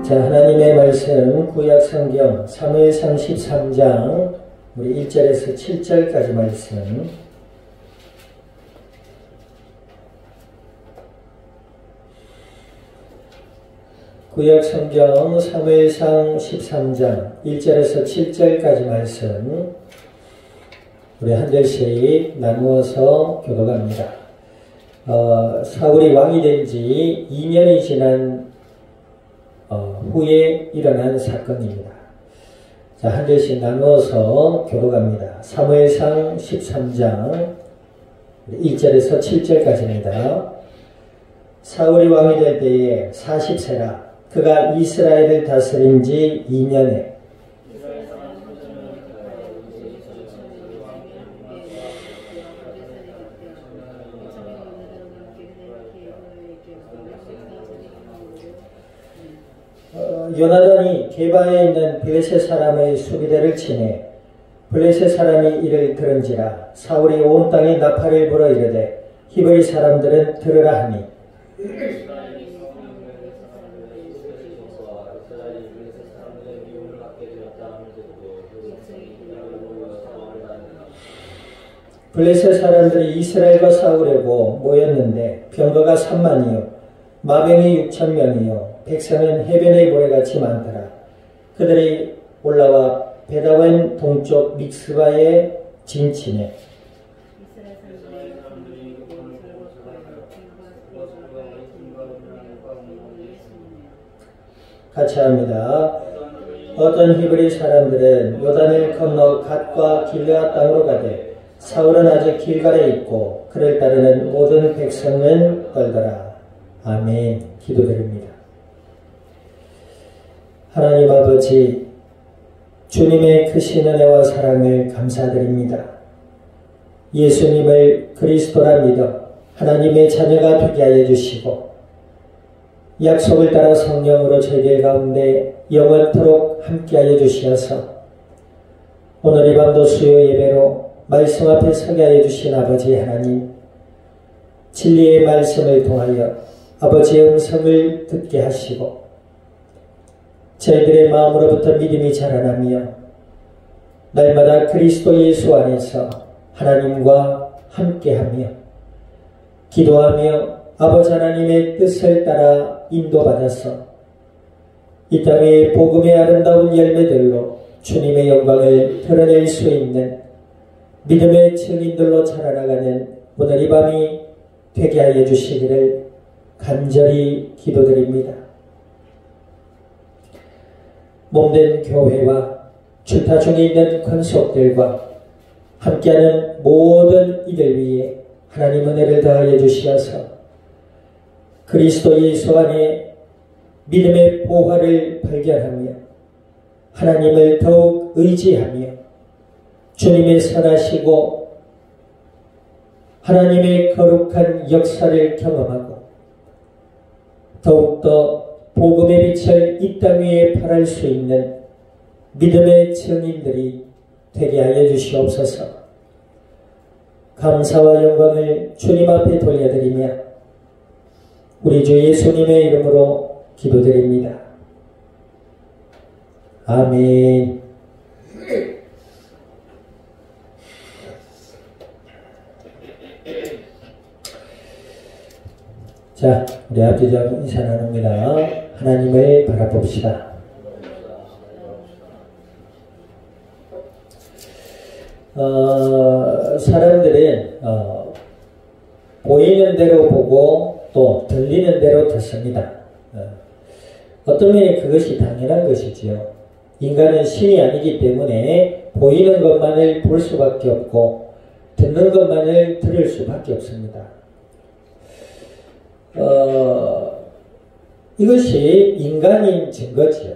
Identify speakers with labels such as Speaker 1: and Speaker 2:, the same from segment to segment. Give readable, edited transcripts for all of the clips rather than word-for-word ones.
Speaker 1: 자, 하나님의 말씀 구약 성경 사무엘상 13장 우리 1절에서 7절까지 말씀. 구약 성경 사무엘상 13장 1절에서 7절까지 말씀 우리 한 절씩 나누어서 교독합니다. 사울이 왕이 된 지 2년이 지난 후에 일어난 사건입니다. 자, 한 절씩 나누어서 교독합니다. 사무엘상 13장 1절에서 7절까지입니다. 사울이 왕이 될 때에 40세라 그가 이스라엘을 다스린 지 2년에 요나단이 게바에 있는 블레셋 사람의 수비대를 치매 블레셋 사람이 이를 들은지라 사울이 온 땅에 나팔을 불어 이르되 히브리 사람들은 들으라 하니 블레셋 사람들이 이스라엘과 싸우려고 모였는데 병거가 3만이요 마병이 6,000명이요 백성은 해변의 모래같이 많더라. 그들이 올라와 베다웬 동쪽 믹스바에 진치네. 같이 합니다. 어떤 히브리 사람들은 요단을 건너 갓과 길르앗 땅으로 가되 사울은 아직 길갈에 있고 그를 따르는 모든 백성은 떨더라. 아멘. 기도드립니다. 하나님 아버지, 주님의 크신 은혜와 사랑을 감사드립니다. 예수님을 그리스도라 믿어 하나님의 자녀가 되게 하여 주시고 약속을 따라 성령으로 저희들 가운데 영원토록 함께하여 주시어서 오늘 이 밤도 수요 예배로 말씀 앞에 서게 하여 주신 아버지 하나님, 진리의 말씀을 통하여 아버지의 음성을 듣게 하시고 저희들의 마음으로부터 믿음이 자라나며 날마다 그리스도 예수 안에서 하나님과 함께하며 기도하며 아버지 하나님의 뜻을 따라 인도받아서 이 땅의 복음의 아름다운 열매들로 주님의 영광을 드러낼 수 있는 믿음의 증인들로 자라나가는 오늘 이 밤이 되게 하여 주시기를 간절히 기도드립니다. 몸된 교회와 출타 중에 있는 권속들과 함께하는 모든 이들 위에 하나님 은혜를 더하여 주시어서 그리스도 예수 안에 믿음의 보화를 발견하며 하나님을 더욱 의지하며 주님의 선하시고 하나님의 거룩한 역사를 경험하고 더욱더 복음의 빛을 이 땅 위에 발할 수 있는 믿음의 증인들이 되게 하여 주시옵소서. 감사와 영광을 주님 앞에 돌려드리며 우리 주 예수님의 이름으로 기도드립니다. 아멘. 자, 우리 앞뒤장 인사 나눕니다. 하나님을 바라봅시다. 사람들은 보이는 대로 보고 또 들리는 대로 듣습니다. 어떤 면에 그것이 당연한 것이지요. 인간은 신이 아니기 때문에 보이는 것만을 볼 수밖에 없고 듣는 것만을 들을 수밖에 없습니다. 이것이 인간인 증거지요.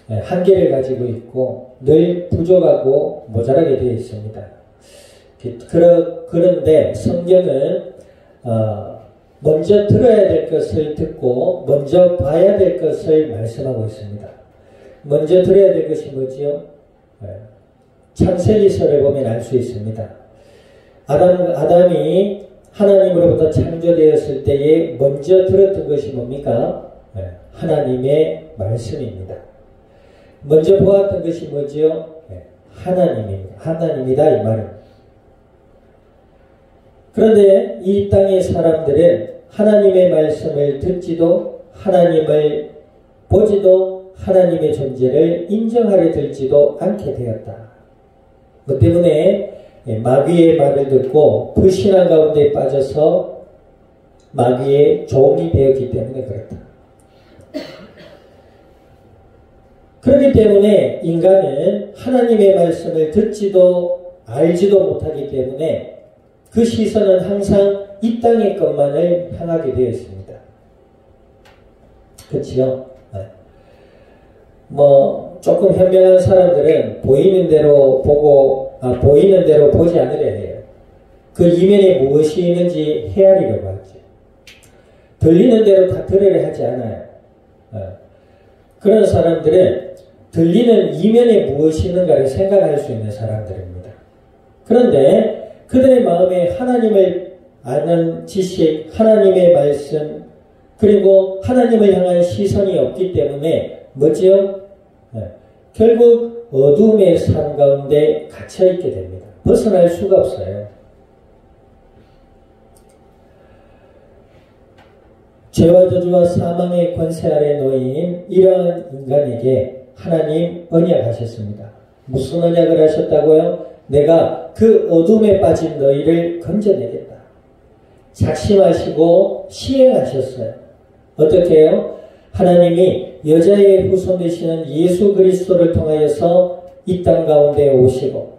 Speaker 1: 한계를 가지고 있고 늘 부족하고 모자라게 되어 있습니다. 그런데 성경은 먼저 들어야 될 것을 듣고 먼저 봐야 될 것을 말씀하고 있습니다. 먼저 들어야 될 것이 뭐지요? 창세기서를 보면 알 수 있습니다. 아담이 하나님으로부터 창조되었을 때에 먼저 들었던 것이 뭡니까? 하나님의 말씀입니다. 먼저 보았던 것이 뭐지요? 하나님입니다. 하나님이다 이 말은. 그런데 이 땅의 사람들은 하나님의 말씀을 듣지도 하나님을 보지도 하나님의 존재를 인정하려 들지도 않게 되었다. 그 때문에 마귀의 말을 듣고 불신앙 가운데 빠져서 마귀의 종이 되었기 때문에 그렇다. 그렇기 때문에 인간은 하나님의 말씀을 듣지도 알지도 못하기 때문에 그 시선은 항상 이 땅의 것만을 향하게 되어 있습니다. 그렇지요? 조금 현명한 사람들은 보이는 대로 보고 보이는 대로 보지 않으려 해요. 그 이면에 무엇이 있는지 헤아리려고 하죠. 들리는 대로 다 들으려 하지 않아요. 그런 사람들은 들리는 이면에 무엇이 있는가를 생각할 수 있는 사람들입니다. 그런데 그들의 마음에 하나님을 아는 지식, 하나님의 말씀, 그리고 하나님을 향한 시선이 없기 때문에 뭐지요? 결국 어둠의 삶 가운데 갇혀있게 됩니다. 벗어날 수가 없어요. 죄와 저주와 사망의 권세 아래 놓인 이러한 인간에게 하나님 언약하셨습니다. 무슨 언약을 하셨다고요? 내가 그 어둠에 빠진 너희를 건져내겠다. 작심하시고 시행하셨어요. 어떻게 해요? 하나님이 여자의 후손 되시는 예수 그리스도를 통하여서 이 땅 가운데 오시고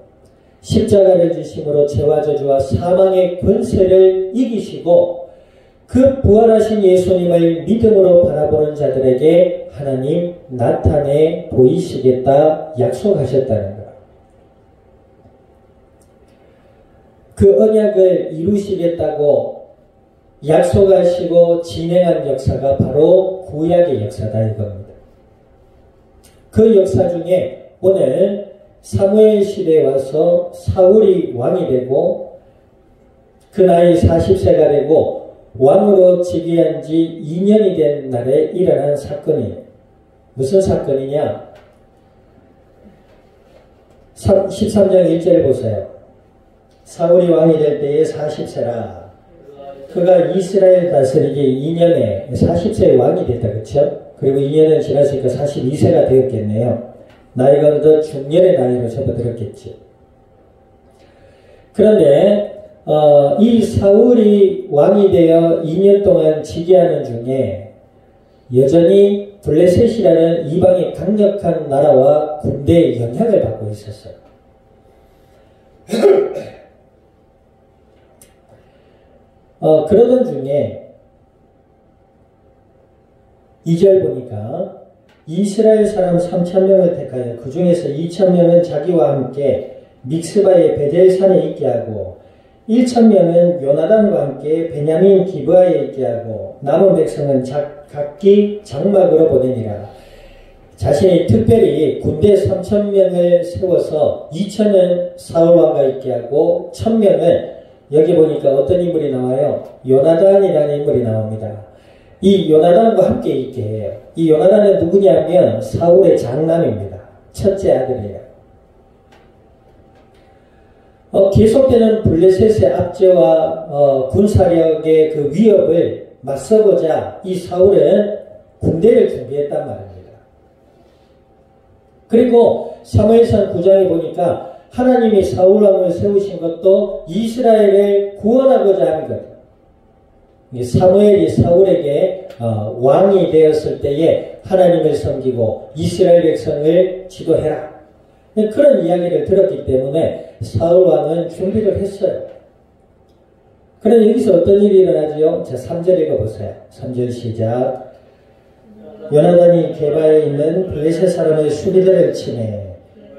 Speaker 1: 십자가를 지심으로 죄와 저주와 사망의 권세를 이기시고 그 부활하신 예수님을 믿음으로 바라보는 자들에게 하나님 나타내 보이시겠다 약속하셨다는 것. 그 언약을 이루시겠다고 약속하시고 진행한 역사가 바로 구약의 역사다 이겁니다. 그 역사 중에 오늘 사무엘 시대에 와서 사울이 왕이 되고 그 나이 40세가 되고 왕으로 즉위한 지 2년이 된 날에 일어난 사건이에요. 무슨 사건이냐? 13장 1절을 보세요. 사울이 왕이 될 때에 40세라. 그가 이스라엘 다스리기 2년에 40세의 왕이 됐다. 그렇죠? 그리고 2년은 지났으니까 42세가 되었겠네요. 나이가 어느덧 중년의 나이로 접어들었겠죠. 그런데 이 사울이 왕이 되어 2년 동안 즉위하는 중에 여전히 블레셋이라는 이방의 강력한 나라와 군대의 영향을 받고 있었어요. 그러던 중에 2절 보니까 이스라엘 사람 3,000명을 택하여 그 중에서 2,000명은 자기와 함께 믹스바의 베델산에 있게 하고 1,000명은 요나단과 함께 베냐민 기브아에 있게 하고 남은 백성은 각기 장막으로 보내니라. 자신이 특별히 군대 3,000명을 세워서 2,000은 사울왕과 있게 하고 1,000명은 여기 보니까 어떤 인물이 나와요? 요나단이라는 인물이 나옵니다. 이 요나단과 함께 있게 해요. 이 요나단은 누구냐면 사울의 장남입니다. 첫째 아들이에요. 계속되는 블레셋의 압제와 군사력의 그 위협을 맞서보자 이 사울은 군대를 준비했단 말입니다. 그리고 사무엘상 9장에 보니까 하나님이 사울왕을 세우신 것도 이스라엘을 구원하고자 한 것. 사무엘이 사울에게 왕이 되었을 때에 하나님을 섬기고 이스라엘 백성을 지도해라. 그런 이야기를 들었기 때문에 사울왕은 준비를 했어요. 그런데 여기서 어떤 일이 일어나지요? 자, 3절 읽어보세요. 3절 시작. 요나단이 게바에 있는 블레셋 사람의 수비대를 치매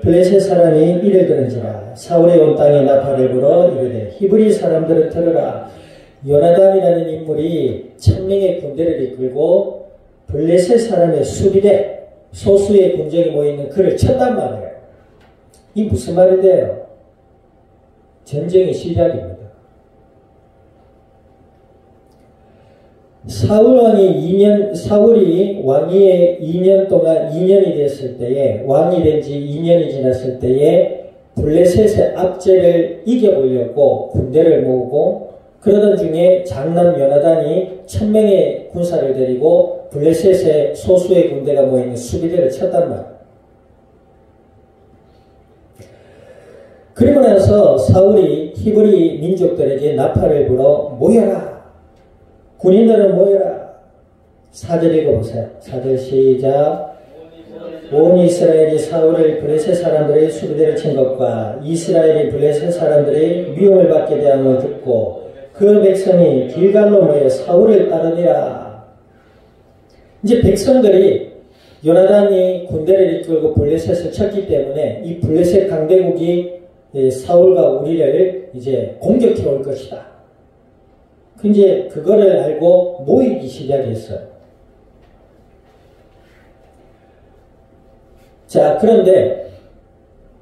Speaker 1: 블레셋 사람이 이를 들은지라. 사울의 온 땅에 나팔을 불어 이르되 히브리 사람들을 들으라. 요나단이라는 인물이 1,000명의 군대를 이끌고 블레셋 사람의 수비대 소수의 군정이 모이는 그를 쳤단 말이에요. 이 무슨 말이 돼요? 전쟁의 시작입니다. 사울이 왕위에 2년 동안 2년이 됐을 때에, 왕이 된 지 2년이 지났을 때에 블레셋의 압제를 이겨보려고 군대를 모으고, 그러던 중에 장남 요나단이 1000명의 군사를 데리고 블레셋의 소수의 군대가 모이는 수비대를 쳤단 말이에요. 그리고 나서 사울이 히브리 민족들에게 나팔을 불어 모여라. 군인들은 모여라. 4절 읽어보세요. 4절 시작. 온 이스라엘이 사울을 블레셋 사람들의 수비대를 친 것과 이스라엘이 블레셋 사람들의 위험을 받게 되함을 듣고 그 백성이 길갈로 모여 사울을 따르니라. 이제 백성들이 요나단이 군대를 이끌고 블레셋을 쳤기 때문에 이 블레셋 강대국이 사울과 우리를 이제 공격해 올 것이다. 이제 그거를 알고 모이기 시작했어요. 자, 그런데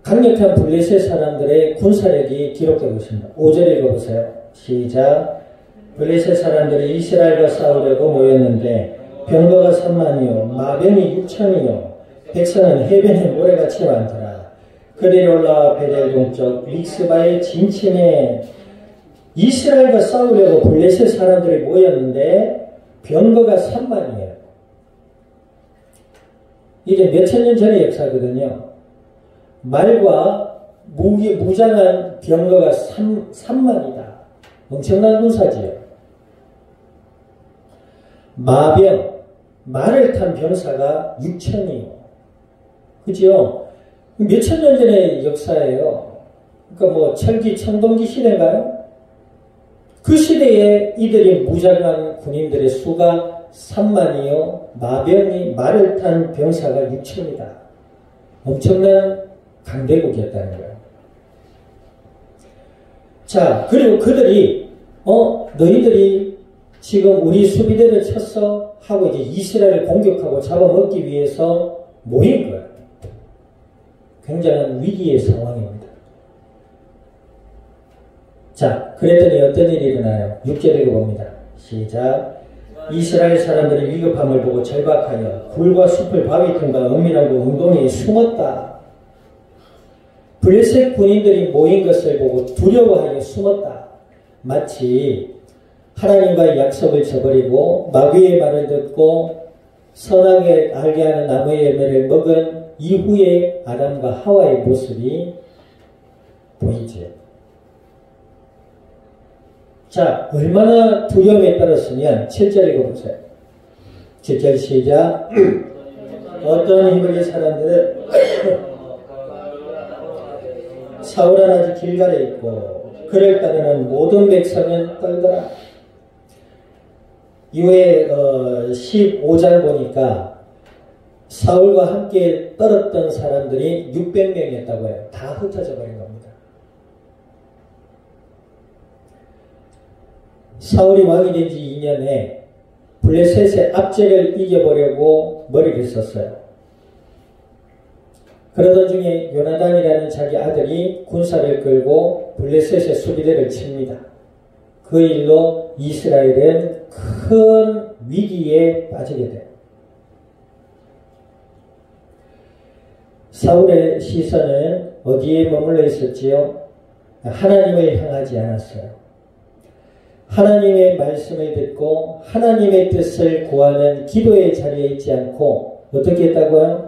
Speaker 1: 강력한 블레셋 사람들의 군사력이 기록되고 있습니다. 5절 읽어보세요. 시작. 블레셋 사람들이 이스라엘과 싸우려고 모였는데 병거가 3만이요 마병이 6천이요 백성은 해변에 모래같이 많더라. 그들이 올라와 베델 동쪽 믹스바의 진침에 이스라엘과 싸우려고 블레셋 사람들이 모였는데 병거가 3만이에요. 이게 몇천 년 전의 역사거든요. 말과 무장한 병거가 3만이다. 엄청난 군사지요. 마병, 말을 탄 병사가 6천이요. 그죠? 몇천 년 전의 역사예요. 그러니까 뭐 철기, 청동기 시대인가요? 그 시대에 이들이 무장한 군인들의 수가 3만이요. 마병이 말을 탄 병사가 6천이다. 엄청난 강대국이었다는 거예요. 자, 그리고 그들이 너희들이 지금 우리 수비대를 쳤어? 하고 이제 이스라엘을 공격하고 잡아먹기 위해서 모인 거예요. 굉장한 위기의 상황입니다. 자, 그랬더니 어떤 일이 일어나요? 6절 읽어봅니다. 시작. 이스라엘 사람들이 위급함을 보고 절박하여 굴과 숲을 바위 틈과 은밀한 곳 웅덩이에 숨었다. 블레셋 군인들이 모인 것을 보고 두려워하여 숨었다. 마치 하나님과의 약속을 저버리고 마귀의 말을 듣고 선하게 알게 하는 나무의 열매를 먹은 이후의 아담과 하와의 모습이 보이죠. 자, 얼마나 두려움에 떨었으면 7절 읽어보세요. 7절 시작. 어떤 히브리 사람들은 사울은 아직 길갈에 있고 그를 따르는 모든 백성은 떨더라. 이후에 15장 보니까 사울과 함께 떨었던 사람들이 600명이었다고 해요. 다 흩어져 버린 겁니다. 사울이 왕이 된 지 2년에 블레셋의 압제를 이겨보려고 머리를 썼어요. 그러던 중에 요나단이라는 자기 아들이 군사를 끌고 블레셋의 수비대를 칩니다. 그 일로 이스라엘은 큰 위기에 빠지게 돼요. 사울의 시선은 어디에 머물러 있었지요? 하나님을 향하지 않았어요. 하나님의 말씀을 듣고 하나님의 뜻을 구하는 기도의 자리에 있지 않고 어떻게 했다고요?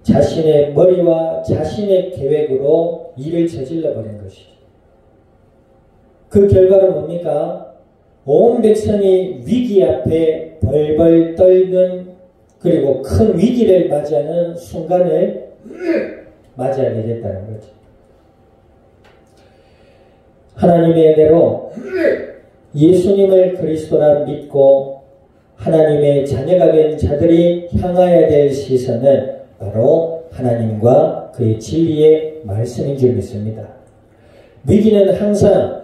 Speaker 1: 자신의 머리와 자신의 계획으로 일을 저질러 버린 것이죠. 그 결과는 뭡니까? 온 백성이 위기 앞에 벌벌 떨는 그리고 큰 위기를 맞이하는 순간을 맞이하게 됐다는 거죠. 하나님의 은혜로 예수님을 그리스도라 믿고 하나님의 자녀가 된 자들이 향하여야 될 시선은 바로 하나님과 그의 진리의 말씀인 줄 믿습니다. 위기는 항상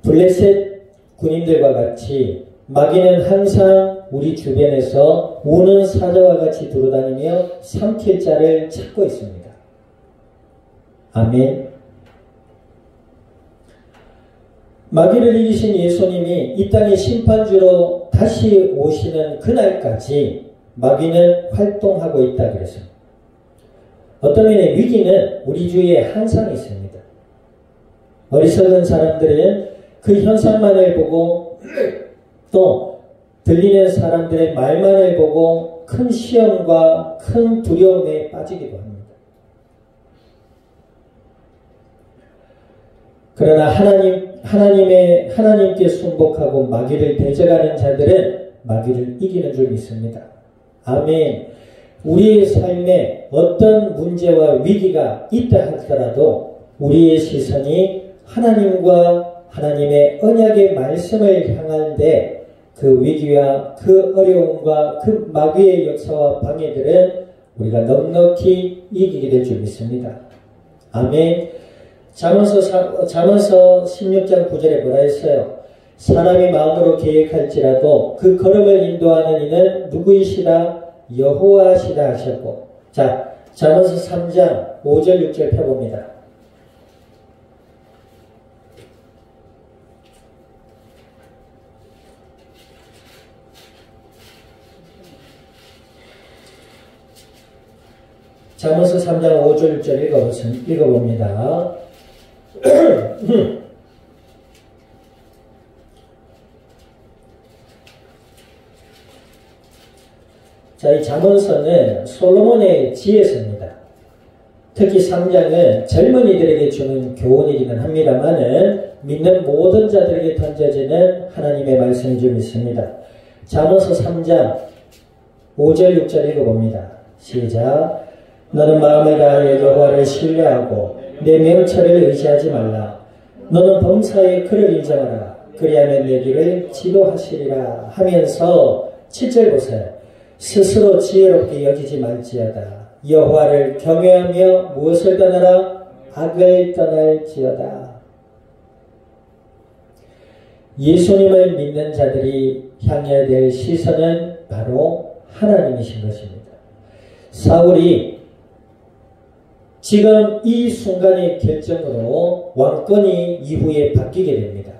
Speaker 1: 블레셋 군인들과 같이 마귀는 항상 우리 주변에서 우는 사자와 같이 두루다니며 삼킬 자를 찾고 있습니다. 아멘. 마귀를 이기신 예수님이 이 땅의 심판주로 다시 오시는 그날까지 마귀는 활동하고 있다 그래서 어떤 면의 위기는 우리 주위에 항상 있습니다. 어리석은 사람들은 그 현상만을 보고 또 들리는 사람들의 말만을 보고 큰 시험과 큰 두려움에 빠지기도 합니다. 그러나 하나님께 순복하고 마귀를 대적하는 자들은 마귀를 이기는 줄 믿습니다. 아멘. 우리의 삶에 어떤 문제와 위기가 있다 하더라도 우리의 시선이 하나님과 하나님의 언약의 말씀을 향하는데 그 위기와 그 어려움과 그 마귀의 역사와 방해들은 우리가 넉넉히 이기게 될 줄 믿습니다. 아멘. 잠언서 16장 9절에 뭐라 했어요? 사람이 마음으로 계획할지라도 그 걸음을 인도하는 이는 누구이시라? 여호와시다 하셨고. 자, 잠언서 3장 5절 6절 펴봅니다. 잠언서 3장 5절 6절 읽어봅니다. 자, 이 잠언서는 솔로몬의 지혜서입니다. 특히 3장은 젊은이들에게 주는 교훈이기는 합니다만은 믿는 모든 자들에게 던져지는 하나님의 말씀인 줄 믿습니다. 잠언서 3장 5절 6절 읽어봅니다. 시작. 너는 마음을 다하여 여호와를 신뢰하고 내 명철을 의지하지 말라. 너는 범사에 그를 인정하라. 그리하면 내 길을 지도하시리라 하면서 7절 보세요. 스스로 지혜롭게 여기지 말지어다. 여호와를 경외하며 무엇을 떠나라? 악을 떠날지어다. 예수님을 믿는 자들이 향해야 될 시선은 바로 하나님이신 것입니다. 사울이 지금 이 순간의 결정으로 왕권이 이후에 바뀌게 됩니다.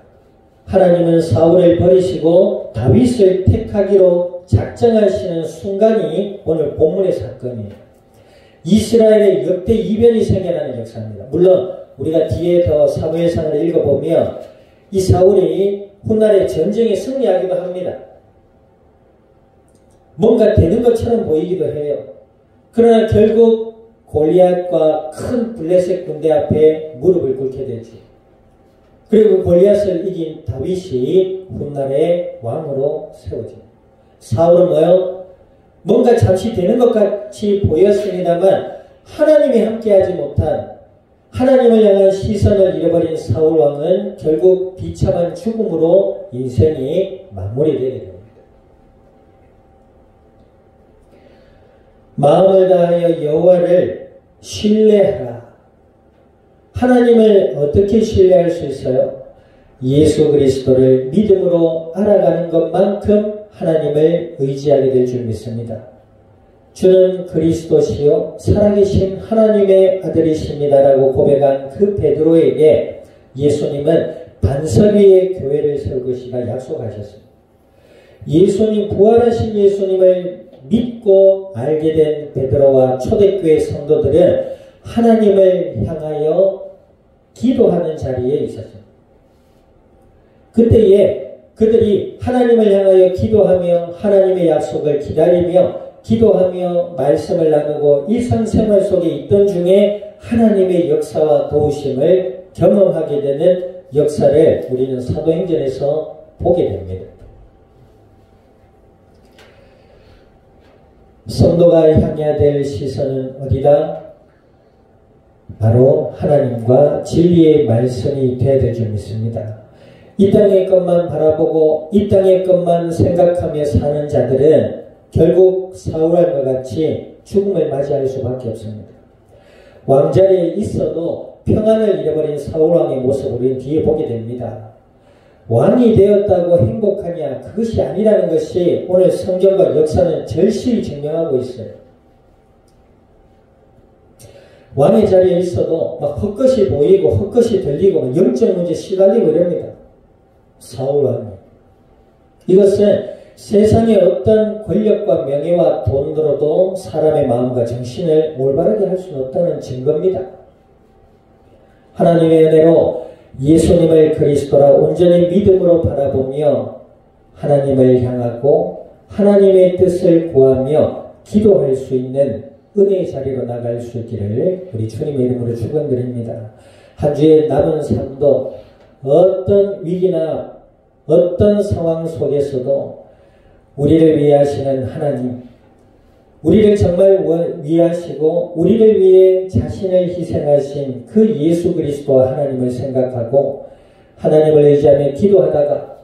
Speaker 1: 하나님은 사울을 버리시고 다윗을 택하기로 작정하시는 순간이 오늘 본문의 사건이에요. 이스라엘의 역대 이변이 생겨나는 역사입니다. 물론 우리가 뒤에 더 사무엘상을 읽어보면 이 사울이 훗날의 전쟁에 승리하기도 합니다. 뭔가 되는 것처럼 보이기도 해요. 그러나 결국 골리앗과 큰 블레셋 군대 앞에 무릎을 꿇게 되지. 그리고 골리앗을 이긴 다윗이 훗날의 왕으로 세워집니다. 사울은 뭐요? 뭔가 잠시 되는 것 같이 보였습니다만 하나님이 함께하지 못한 하나님을 향한 시선을 잃어버린 사울 왕은 결국 비참한 죽음으로 인생이 마무리되게 됩니다. 마음을 다하여 여호와를 신뢰하라. 하나님을 어떻게 신뢰할 수 있어요? 예수 그리스도를 믿음으로 알아가는 것만큼 하나님을 의지하게 될 줄 믿습니다. 주는 그리스도시요 살아계신 하나님의 아들이십니다라고 고백한 그 베드로에게 예수님은 반석 위에 교회를 세울 것이라 약속하셨습니다. 예수님, 부활하신 예수님을 믿고 알게 된 베드로와 초대교회 성도들은 하나님을 향하여 기도하는 자리에 있었습니다. 그때에 그들이 하나님을 향하여 기도하며 하나님의 약속을 기다리며 기도하며 말씀을 나누고 일상생활 속에 있던 중에 하나님의 역사와 도우심을 경험하게 되는 역사를 우리는 사도행전에서 보게 됩니다. 성도가 향해야 될 시선은 어디다? 바로 하나님과 진리의 말씀이 되어야 될 줄 믿습니다. 이 땅의 것만 바라보고 이 땅의 것만 생각하며 사는 자들은 결국 사울과 같이 죽음을 맞이할 수밖에 없습니다. 왕자리에 있어도 평안을 잃어버린 사울왕의 모습을 우리는 뒤에 보게 됩니다. 왕이 되었다고 행복하냐? 그것이 아니라는 것이 오늘 성경과 역사는 절실히 증명하고 있어요. 왕의 자리에 있어도 막 헛것이 보이고 헛것이 들리고 영적 문제 시달리고 이럽니다. 사울왕. 이것은 세상의 어떤 권력과 명예와 돈으로도 사람의 마음과 정신을 올바르게 할 수는 없다는 증거입니다. 하나님의 은혜로 예수님을 그리스도라 온전히 믿음으로 바라보며 하나님을 향하고 하나님의 뜻을 구하며 기도할 수 있는 은혜의 자리로 나갈 수 있기를 우리 주님의 이름으로 축원드립니다. 한 주의 남은 삶도 어떤 위기나 어떤 상황 속에서도 우리를 위해 하시는 하나님, 우리를 정말 위하시고 우리를 위해 자신을 희생하신 그 예수 그리스도와 하나님을 생각하고 하나님을 의지하며 기도하다가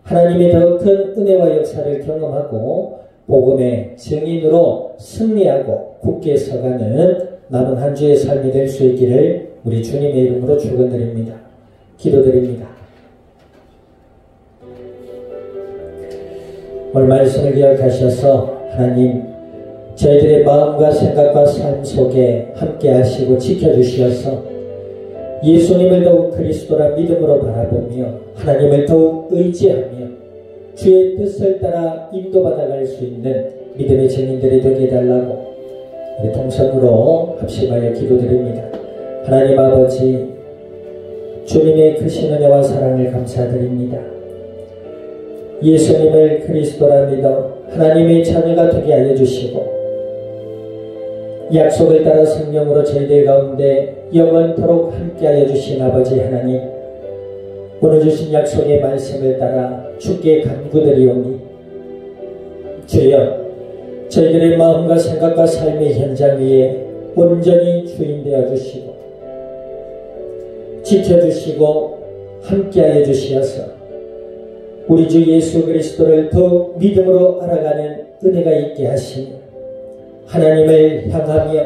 Speaker 1: 하나님의 더 큰 은혜와 역사를 경험하고 복음의 증인으로 승리하고 굳게 서가는 남은 한 주의 삶이 될 수 있기를 우리 주님의 이름으로 축원드립니다. 기도드립니다. 오늘 말씀을 기억하셔서 하나님 저희들의 마음과 생각과 삶 속에 함께 하시고 지켜주시어서 예수님을 더욱 그리스도라 믿음으로 바라보며 하나님을 더욱 의지하며 주의 뜻을 따라 인도받아갈 수 있는 믿음의 증인들이 되게 해달라고 우리 통성으로 합심하여 기도드립니다. 하나님 아버지, 주님의 크신 은혜와 사랑을 감사드립니다. 예수님을 그리스도라 믿어 하나님의 자녀가 되게 하여 주시고 약속을 따라 성령으로 저희들 가운데 영원토록 함께하여 주신 아버지 하나님, 오늘 주신 약속의 말씀을 따라 주께 간구드리오니 주여 저희들의 마음과 생각과 삶의 현장 위에 온전히 주인되어 주시고 지켜주시고 함께하여 주시어서 우리 주 예수 그리스도를 더욱 믿음으로 알아가는 은혜가 있게 하시며 하나님을 향하며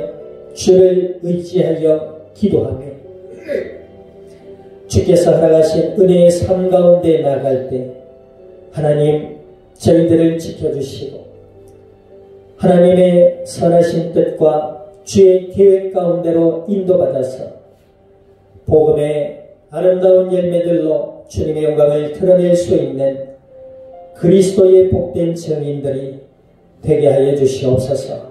Speaker 1: 주를 의지하여 기도하며 주께서 허락하신 은혜의 삶 가운데 나갈 때 하나님 저희들을 지켜주시고 하나님의 선하신 뜻과 주의 계획 가운데로 인도받아서 복음의 아름다운 열매들로 주님의 영광을 드러낼 수 있는 그리스도의 복된 증인들이 되게 하여 주시옵소서.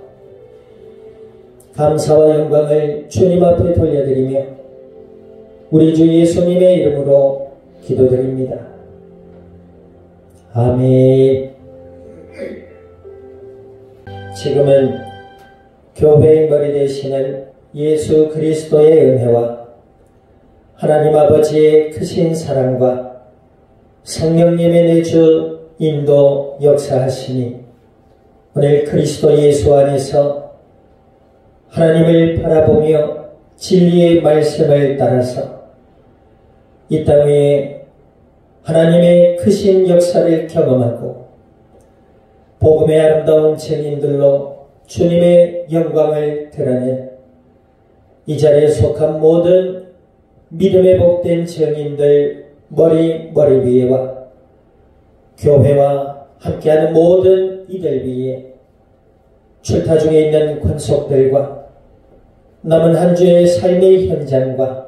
Speaker 1: 감사와 영광을 주님 앞에 돌려드리며 우리 주 예수님의 이름으로 기도드립니다. 아멘. 지금은 교회의 머리 되시는 예수 그리스도의 은혜와 하나님 아버지의 크신 사랑과 성령님의 내주 인도 역사하시니 오늘 그리스도 예수 안에서 하나님을 바라보며 진리의 말씀을 따라서 이 땅 위에 하나님의 크신 역사를 경험하고 복음의 아름다운 증인들로 주님의 영광을 드러낸 이 자리에 속한 모든 믿음의 복된 증인들 머리 위에와 교회와 함께하는 모든 이들 위에 출타 중에 있는 권속들과 남은 한 주의 삶의 현장과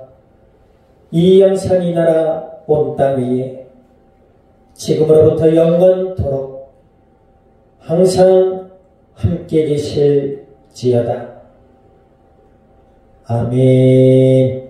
Speaker 1: 이 영상이 나라 온 땅 위에 지금으로부터 영원토록 항상 함께 계실지어다. 아멘.